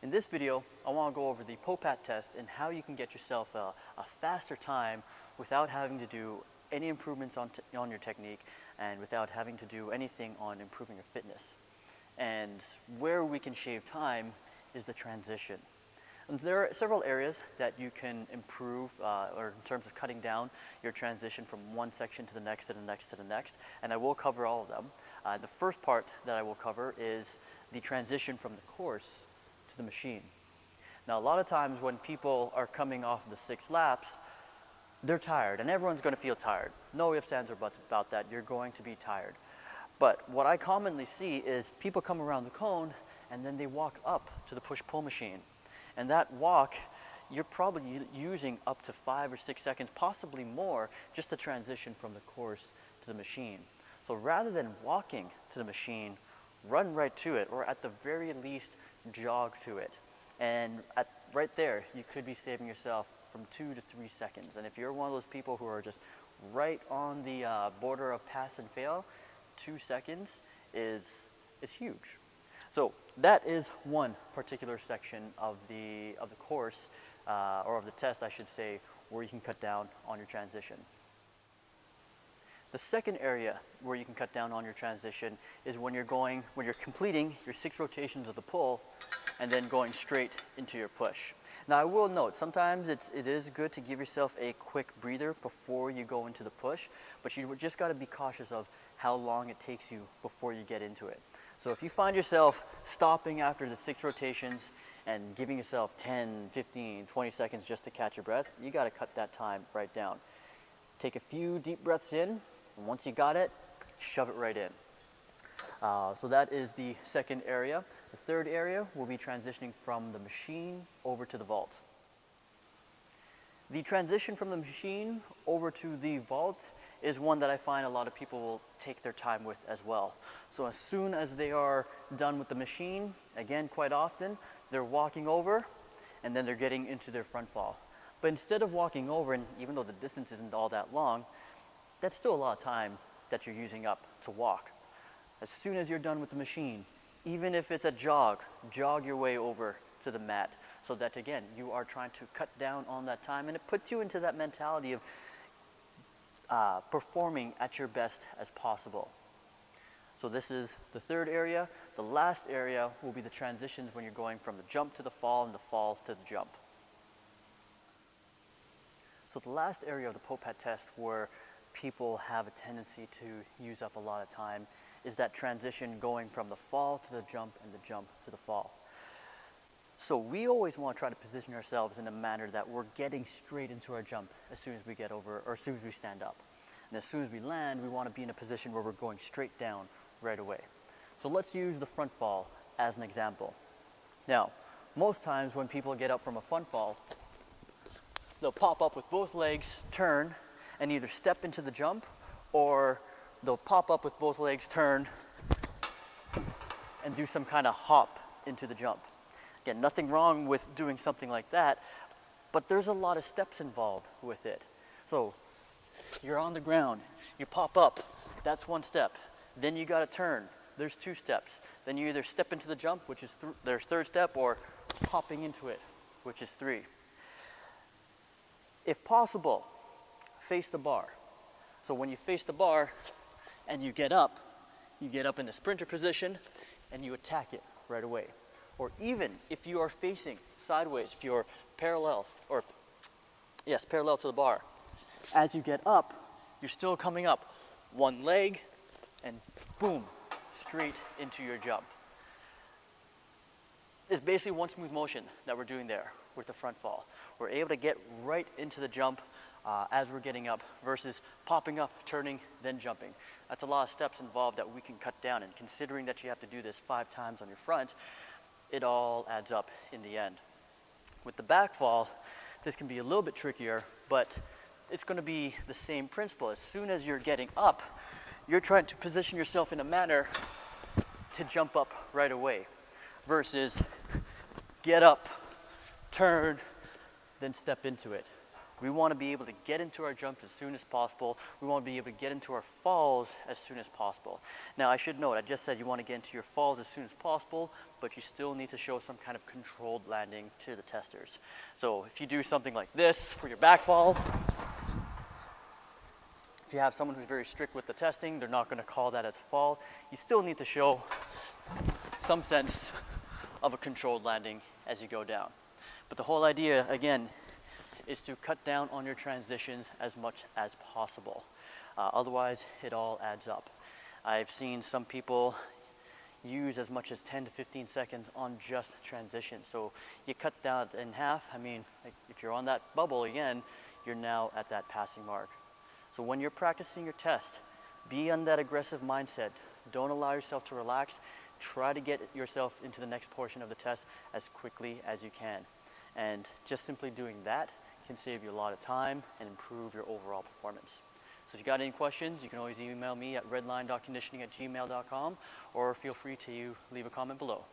In this video, I want to go over the POPAT test and how you can get yourself a faster time without having to do any improvements on your technique and without having to do anything on improving your fitness. And where we can shave time is the transition. And there are several areas that you can improve or in terms of cutting down your transition from one section to the next, to the next, to the next, and I will cover all of them. The first part that I will cover is the transition from the course to the machine. Now, a lot of times when people are coming off the 6 laps, they're tired, and everyone's going to feel tired. No ifs, ands, or buts about that. You're going to be tired. But what I commonly see is people come around the cone and then they walk up to the push-pull machine. And that walk, you're probably using up to 5 or 6 seconds, possibly more, just to transition from the course to the machine. So rather than walking to the machine, run right to it, or at the very least, jog to it. And right there, you could be saving yourself from 2 to 3 seconds. And if you're one of those people who are just right on the border of pass and fail, 2 seconds is huge. So that is one particular section of the course, or of the test, I should say, where you can cut down on your transition. The second area where you can cut down on your transition is when you're completing your 6 rotations of the pull and then going straight into your push. Now, I will note, sometimes it is good to give yourself a quick breather before you go into the push, but you just got to be cautious of how long it takes you before you get into it. So if you find yourself stopping after the 6 rotations and giving yourself 10, 15, 20 seconds just to catch your breath, you got to cut that time right down. Take a few deep breaths in, and once you got it, shove it right in. So that is the second area. The third area will be transitioning from the machine over to the vault. The transition from the machine over to the vault is one that I find a lot of people will take their time with as well. So as soon as they are done with the machine, again, quite often, they're walking over and then they're getting into their front fall. But instead of walking over, and even though the distance isn't all that long, that's still a lot of time that you're using up to walk. As soon as you're done with the machine, even if it's a jog your way over to the mat, so that, again, you are trying to cut down on that time, and it puts you into that mentality of performing at your best as possible. So this is the third area. The last area will be the transitions when you're going from the jump to the fall and the fall to the jump. So the last area of the POPAT test where people have a tendency to use up a lot of time is that transition going from the fall to the jump and the jump to the fall. So we always want to try to position ourselves in a manner that we're getting straight into our jump as soon as we get over, or as soon as we stand up. And as soon as we land, we want to be in a position where we're going straight down right away. So let's use the front fall as an example. Now, most times when people get up from a front fall, they'll pop up with both legs, turn, and either step into the jump, or they'll pop up with both legs, turn, and do some kind of hop into the jump. Again, nothing wrong with doing something like that, but there's a lot of steps involved with it. So you're on the ground, you pop up, that's one step. Then you got to turn, there's 2 steps. Then you either step into the jump, which is their third step, or hopping into it, which is 3. If possible, face the bar. So when you face the bar and you get up in the sprinter position and you attack it right away. Or even if you are facing sideways, if you're parallel to the bar, as you get up, you're still coming up one leg and boom, straight into your jump. It's basically one smooth motion that we're doing there with the front fall. We're able to get right into the jump as we're getting up versus popping up, turning, then jumping. That's a lot of steps involved that we can cut down, and considering that you have to do this 5 times on your front, it all adds up in the end. With the back fall, this can be a little bit trickier, but it's going to be the same principle. As soon as you're getting up, you're trying to position yourself in a manner to jump up right away versus get up, turn, then step into it. We want to be able to get into our jumps as soon as possible. We want to be able to get into our falls as soon as possible. Now, I should note, I just said you want to get into your falls as soon as possible, but you still need to show some kind of controlled landing to the testers. So if you do something like this for your back fall, if you have someone who's very strict with the testing, they're not going to call that as a fall. You still need to show some sense of a controlled landing as you go down. But the whole idea, again, is to cut down on your transitions as much as possible. Otherwise, it all adds up. I've seen some people use as much as 10 to 15 seconds on just transition. So you cut that in half. I mean, like if you're on that bubble again, you're now at that passing mark. So when you're practicing your test, be on that aggressive mindset. Don't allow yourself to relax. Try to get yourself into the next portion of the test as quickly as you can. And just simply doing that can save you a lot of time and improve your overall performance. So if you got any questions, you can always email me at redline.conditioning@gmail.com or feel free to leave a comment below.